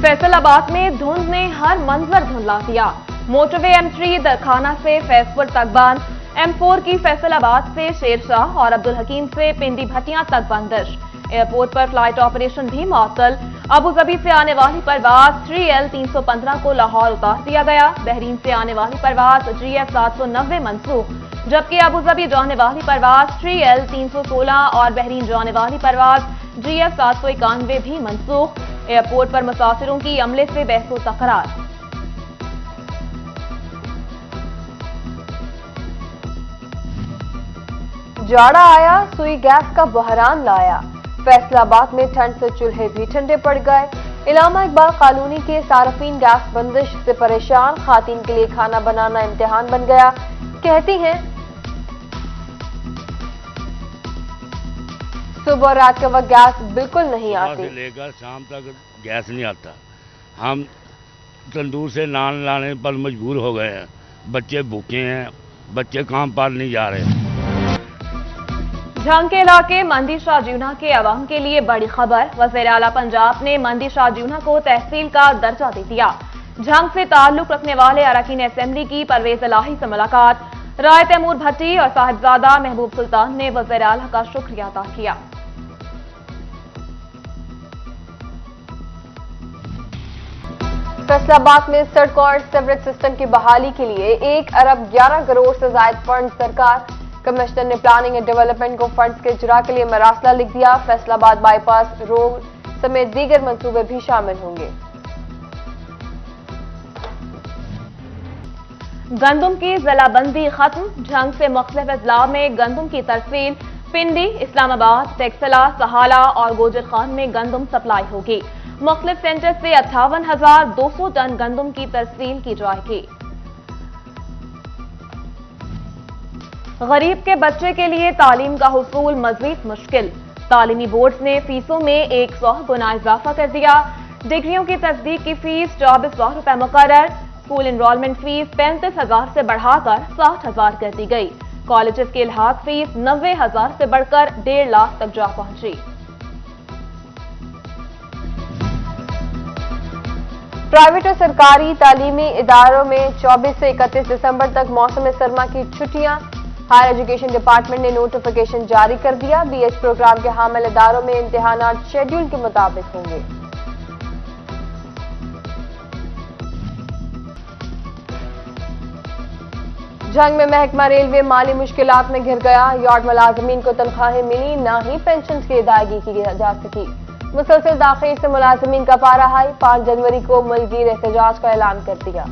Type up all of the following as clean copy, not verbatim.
फैसलाबाद में धुंध ने हर मंजर धुंधला दिया। मोटरवे M3 दरखाना से फैजपुर तक बंद, M4 की फैसलाबाद से शेरशाह और अब्दुल हकीम से पिंडी भटियां तक बंदिश। एयरपोर्ट पर फ्लाइट ऑपरेशन भी मुअत्तल। अबू धाबी से आने वाली परवाज 3L 315 को लाहौर उतार दिया गया। बहरीन से आने वाली परवाज GF 790 मनसूख, जबकि अबू धाबी जाने वाली परवाज 3L 316 और बहरीन जाने वाली परवाज GF 791 भी मनसूख। एयरपोर्ट पर मुसाफिरों की अमले से बहसो तकरार। जाड़ा आया, सुई गैस का बहरान लाया। फैसलाबाद में ठंड से चूल्हे भी ठंडे पड़ गए। इलामा इकबाल कॉलोनी के सार्फिन गैस बंदिश से परेशान। खातून के लिए खाना बनाना इम्तिहान बन गया। कहती हैं सुबह और रात के वक्त गैस बिल्कुल नहीं आती। लेकर शाम तक गैस नहीं आता। हम तंदूर से नान लाने पर मजबूर हो गए हैं। बच्चे भूखे हैं, बच्चे काम पर नहीं जा रहे। झंग के इलाके मंडी शाहजूना के अवाम के लिए बड़ी खबर। वज़ीर आला पंजाब ने मंडी शाहजूना को तहसील का दर्जा दे दिया। झंग से ताल्लुक रखने वाले अरकान असेंबली की परवेज इलाही से मुलाकात। राय तैमूर भट्टी और साहिबजादा महबूब सुल्तान ने वज़ीर आला का शुक्रिया अदा किया। फैसलाबाद में सड़कों और सीवरेज सिस्टम की बहाली के लिए 1 अरब 11 करोड़ से जायद फंड सरकार। कमिश्नर ने प्लानिंग एंड डेवलपमेंट को फंड्स के इजरा के लिए मरासला लिख दिया। फैसलाबाद बाईपास रोड समेत दीगर मंसूबे भी शामिल होंगे। गंदुम की जिलाबंदी खत्म। झंग से मुख्तलिफ अजला में गंदुम की तरसील। पिंडी, इस्लामाबाद, टेक्सला, सहाला और गोजर खान में गंदुम सप्लाई होगी। मुख्तलिफ सेंटर से 58,200 टन गंदुम की तरसील की जाएगी। गरीब के बच्चे के लिए तालीम का हुसूल मजीद मुश्किल। तालीमी बोर्ड ने फीसों में 100 गुना इजाफा कर दिया। डिग्रियों की तस्दीक की फीस 24,000 रुपए मुकर्रर। स्कूल एनरोलमेंट फीस 35,000 से बढ़ाकर 60,000 कर दी गई। कॉलेजेस की इल्हाक फीस 90,000 से बढ़कर 1.5 लाख तक जा पहुंची। प्राइवेट और सरकारी तालीमी इदारों में 24 से 31 दिसंबर तक मौसम सरमा की छुट्टियां। हायर एजुकेशन डिपार्टमेंट ने नोटिफिकेशन जारी कर दिया। BH प्रोग्राम के हामिल इदारों में इम्तिहानात शेड्यूल के मुताबिक होंगे। झंग में महकमा रेलवे माली मुश्किलात में घिर गया। यार्ड मुलाजमीन को तनख्वाहें मिली, ना ही पेंशन की अदायगी की जा सकी। मुसलसल दाखिल से मुलाजमीन का पारा हाई। 5 जनवरी को मुल्कगीर एहतजाज का ऐलान कर दिया।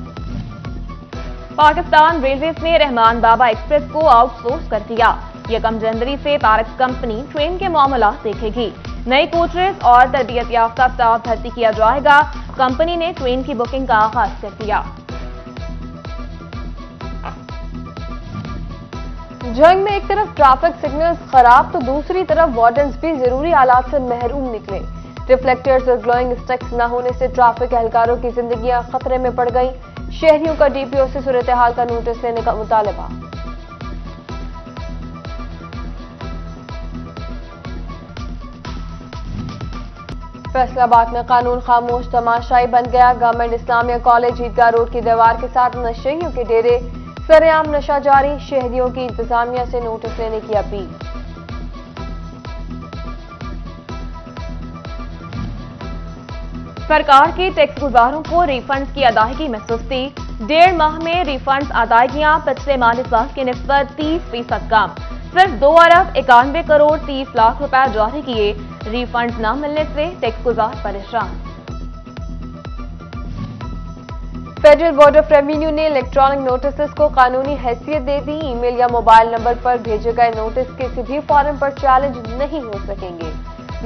पाकिस्तान रेलवेज ने रहमान बाबा एक्सप्रेस को आउटसोर्स कर दिया। 1 जनवरी से पारक्स कंपनी ट्रेन के मामला देखेगी। नई कोचेस और तरबियत याफ्ता स्टाफ भर्ती किया जाएगा। कंपनी ने ट्रेन की बुकिंग का आगाज कर दिया। झंग में एक तरफ ट्रैफिक सिग्नल्स खराब तो दूसरी तरफ वार्डन्स भी जरूरी आलात से महरूम निकले। रिफ्लेक्टर्स और ग्लोइंग स्टिक्स न होने से ट्रैफिक एहलकारों की जिंदगियां खतरे में पड़ गई। शहरियों का DPO से सूरत हाल का नोटिस लेने का मुतालबा। फैसलाबाद में कानून खामोश तमाशाई बन गया। गवर्नमेंट इस्लामिया कॉलेज ईदगाह रोड की दीवार के साथ नशेइयों के डेरे। सरेआम नशा जारी। शहरियों की इंतजामिया से नोटिस लेने की अपील। सरकार की टैक्स गुजारों को रिफंड्स की अदायगी में सुस्ती। 1.5 माह में रिफंड्स अदायगियां पिछले माली साल की निस्बत 30% कम। सिर्फ 2 अरब 91 करोड़ 30 लाख रुपए जारी किए। रिफंड्स न मिलने से टैक्स गुजार परेशान। फेडरल बोर्ड ऑफ रेवेन्यू ने इलेक्ट्रॉनिक नोटिस को कानूनी हैसियत दे दी। ईमेल या मोबाइल नंबर पर भेजे गए नोटिस किसी भी फॉर्म पर चैलेंज नहीं हो सकेंगे।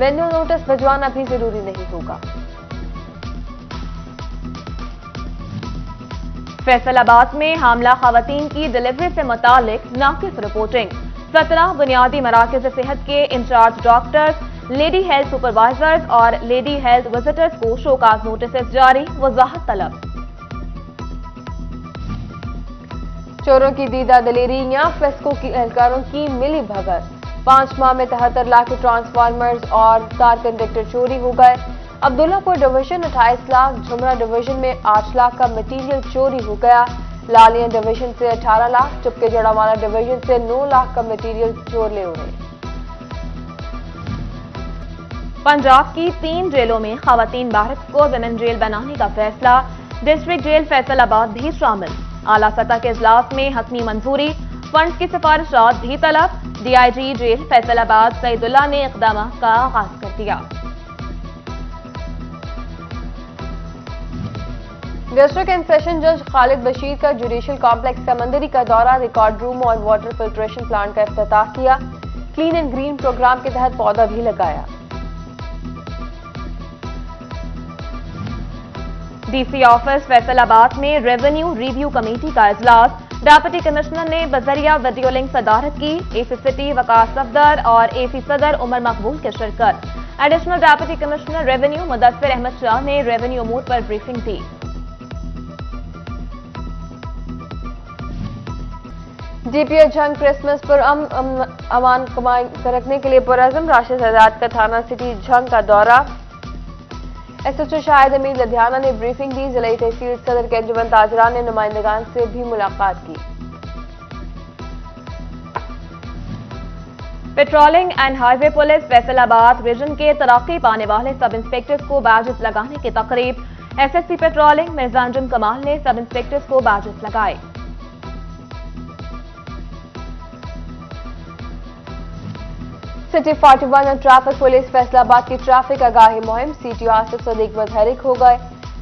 मैनुअल नोटिस भिजवाना भी जरूरी नहीं होगा। फैसलाबाद में हामला खवातीन की डिलीवरी से मुतालिक नाकिस रिपोर्टिंग। 17 बुनियादी मराकज़ सेहत के incharge doctors, lady health supervisors और लेडी हेल्थ विजिटर्स को शोकाज नोटिस जारी। वजाहत तलब। चोरों की दीदा दलेरियां, फेस्को की एहलकारों की मिली भगत। 5 माह में 73 लाख के ट्रांसफार्मर्स और तार कंडक्टर चोरी हो गए। عبداللہ پور ڈویژن 28 لاکھ، جھمرا ڈویژن میں 8 لاکھ کا مٹیریل چوری ہو گیا۔ لالیاں ڈویژن سے 18 لاکھ، چپکے جڑاوالا ڈویژن سے 9 لاکھ کا مٹیریل چور لے اڑے۔ پنجاب کی 3 جیلوں میں خواتین بیرکس کو ویمن جیل بنانے کا فیصلہ، ڈسٹرکٹ جیل فیصل آباد بھی شامل۔ اعلیٰ سطح کے اجلاس میں حتمی منظوری، فنڈز کی سفارشات بھی طلب۔ D I G jail Faisalabad سعید اللہ نے اقدامات کا آغاز کر دیا۔ ڈسٹرکٹ اینڈ سیشن جج خالد بشیر کا جوڈیشل کمپلیکس سمندری کا دورہ، ریکارڈ روم اور واٹر فلٹریشن پلانٹ کا افتتاح کیا۔ کلین اینڈ گرین پروگرام کے تحت پودا بھی لگایا۔ ڈی سی آفس فیصل آباد میں ریونیو ریویو کمیٹی کا اجلاس، ڈپٹی کمشنر نے بذریعہ ویڈیو لنک صدارت کی۔ اے سی سٹی وقاص صفدر اور اے سی صدر عمر مقبول کی شرکت۔ Additional deputy commissioner revenue Mudassir Ahmad Shah نے ریونیو امور پر بریفنگ دی۔ D P H Jhang Christmas پر امان کمائی رکھنے کے لیے پرعزم، راشد حداد کا تھانہ سٹی جھنگ کا دورہ۔ ایس ایچ او شاہد امید لدھیانہ نے بریفنگ دی۔ ضلعی تحصیل صدر کے انجمن تاجران نے نمائندگان سے بھی ملاقات کی۔ Patrolling and high way police Faisal آباد ریجن کے ترقی پانے والے سب انسپیکٹرز کو بیجز لگانے کی تقریب، S S C patrolling Mirza Anjum Kamal نے سب انسپیکٹرز کو بیجز لگائے۔ سٹی 41 اور ٹریفک پولیس فیصل آباد کی ٹریفک آگاہی مہم، سی ٹی او آصف صدیق متحرک ہو گئے۔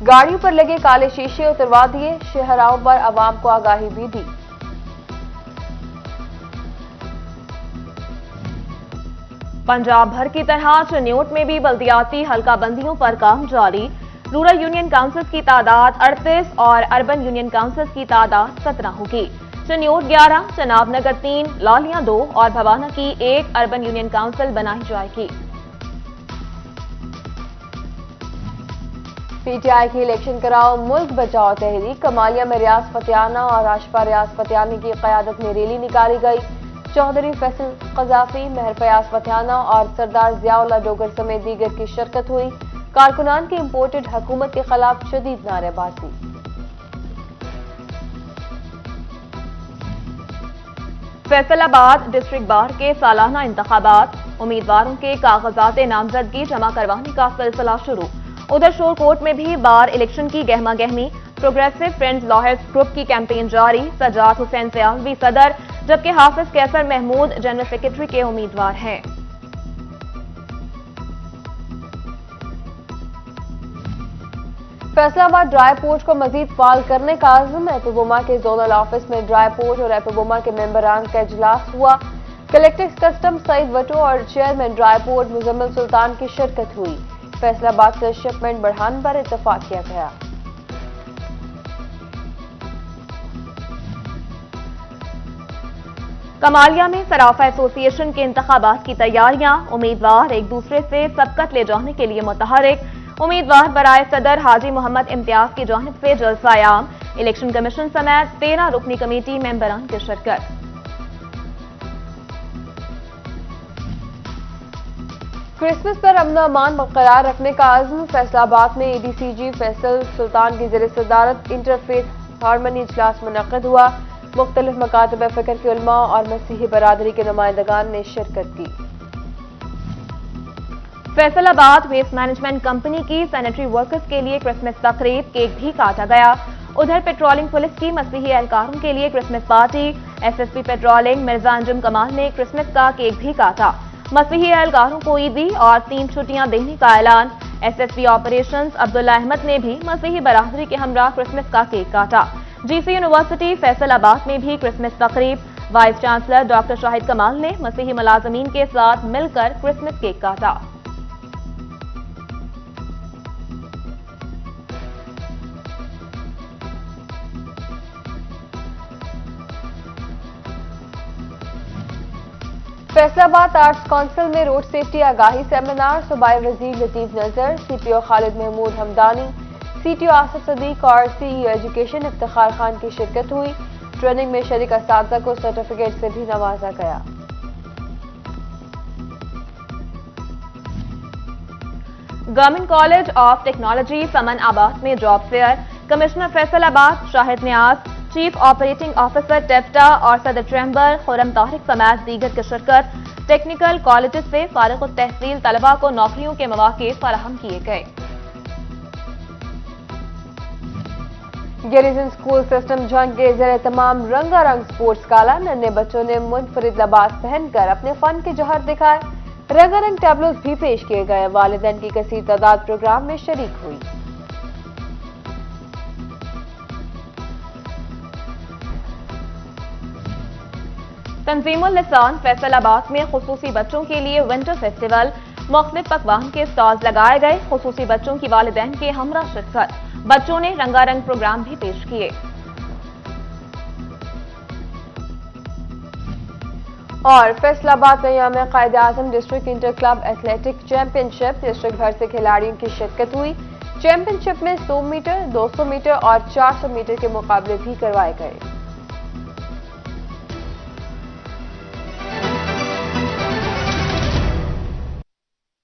گاڑیوں پر لگے کالے شیشے اتروا دیے، شہراؤں پر عوام کو آگاہی بھی دی۔ پنجاب بھر کی طرح چنیوٹ میں بھی بلدیاتی حلقہ بندیوں پر کام جاری۔ رورل یونین کاؤنسلز کی تعداد 38 اور اربن یونین کاؤنسلز کی تعداد 17 ہوگی۔ چنیوٹ 11، چناب نگر 3، لالیاں 2 اور بھوانہ کی 1 اربن یونین کاؤنسل بنائی جائے گی۔ پی ٹی آئی کی الیکشن کراؤ ملک بچاؤ تحریک، کمالیہ میں ریاض فتیانہ اور آشفا ریاض فتیانہ کی قیادت میں ریلی نکالی گئی۔ چودھری فیصل قذافی، مہر فیاض فتیانہ اور سردار ضیاء اللہ ڈوگر سمیت دیگر کی شرکت ہوئی۔ کارکنان کی امپورٹڈ حکومت کے خلاف شدید نعرے بازی۔ فیصل آباد ڈسٹرکٹ بار کے سالانہ انتخابات، امیدواروں کے کاغذات نامزدگی جمع کروانے کا سلسلہ شروع۔ ادھر شور کوٹ میں بھی بار الیکشن کی گہما گہمی، پروگریسو فرینڈز لاہرز گروپ کی کیمپین جاری، سجاد حسین سیالوی صدر جبکہ حافظ کیسر محمود جنرل سیکرٹری کے امیدوار ہیں۔ فیصل آباد ڈرائی پورٹ کو مزید فعال کرنے کا عزم، ایپوبوما کے زونل آفس میں ڈرائی پورٹ اور ایپوبوما کے ممبران کا اجلاس ہوا۔ کلیکٹر کسٹم سعید وٹو اور چیئرمین ڈرائی پورٹ مزمل سلطان کی شرکت ہوئی۔ فیصل آباد سے شپمنٹ بڑھانے پر اتفاق کیا گیا۔ کمالیہ میں صرافہ ایسوسی ایشن کے انتخابات کی تیاریاں، امیدوار ایک دوسرے سے سبقت لے جانے کے لیے متحرک۔ امیدوار برائے صدر حاجی محمد امتیاز کی جانب سے جلسہ عام، الیکشن کمیشن سمیت 13 رکنی کمیٹی ممبران کی شرکت۔ کرسمس پر امن و امان برقرار رکھنے کا عزم، فیصل آباد میں اے ڈی سی جی فیصل سلطان کی زیر صدارت انٹرفیتھ ہارمنی اجلاس منعقد ہوا۔ مختلف مکاتب فکر کے علماء اور مسیحی برادری کے نمائندگان نے شرکت کی۔ فیصل آباد ویسٹ مینجمنٹ کمپنی کی سینیٹری ورکرز کے لیے کرسمس تقریب، کیک بھی کاٹا گیا۔ ادھر پیٹرولنگ پولیس کی مسیحی اہلکاروں کے لیے Christmas party, S S P patrolling Mirza Anjum Kamal نے کرسمس کا کیک بھی کاٹا۔ مسیحی اہلکاروں کو عیدی اور 3 چھٹیاں دینے کا اعلان۔ ایس ایس پی آپریشنز عبداللہ احمد نے بھی مسیحی برادری کے ہمراہ کرسمس کا کیک کاٹا۔ جی سی یونیورسٹی فیصل آباد میں بھی کرسمس تقریب، وائس چانسلر ڈاکٹر شاہد کمال نے مسیحی ملازمین کے ساتھ مل کر کرسمس کیک کاٹا۔ فیصل آباد آرٹس کونسل میں روڈ سیفٹی آگاہی سیمینار، صوبائی وزیر Latif Nazar, C P O Khalid Mahmood Hamdani, C T O Asif Siddique اور C E O education Iftikhar Khan کی شرکت ہوئی۔ ٹریننگ میں شریک اساتذہ کو سرٹیفکیٹ سے بھی نوازا گیا۔ Government college of technology Samanabad में job fair, commissioner Faisalabad Shahid Niaz, chief operating officer टेप्टा और सदर चैम्बर खुरम तारिक समेत दीगर की शिरकत। टेक्निकल कॉलेज से फारिग तहसील तलबा को नौकरियों के मौके फराहम किए गए। गैरिसन स्कूल सिस्टम जंग के ज़रिए तमाम रंगारंग स्पोर्ट्स गाला, नन्हे बच्चों ने मुनफरिद लिबास पहनकर अपने फन के जौहर दिखाए। रंगारंग टैबलोज भी पेश किए गए। वालिदैन की कसीर तादाद प्रोग्राम में शरीक हुई। तंजीमुल लिसान फैसलाबाद में खुसूसी बच्चों के लिए विंटर फेस्टिवल, मुख्तलिफ पकवान के स्टॉल्स लगाए गए। खुसूसी बच्चों की वालिदैन के हमरा शिरकत। बच्चों ने रंगारंग प्रोग्राम भी पेश किए। और फैसलाबाद में Yaum Quaid Azam district inter club athletic championship, district भर से खिलाड़ियों की शिरकत हुई। चैंपियनशिप में 100 मीटर, 200 मीटर और 400 मीटर के मुकाबले भी करवाए गए।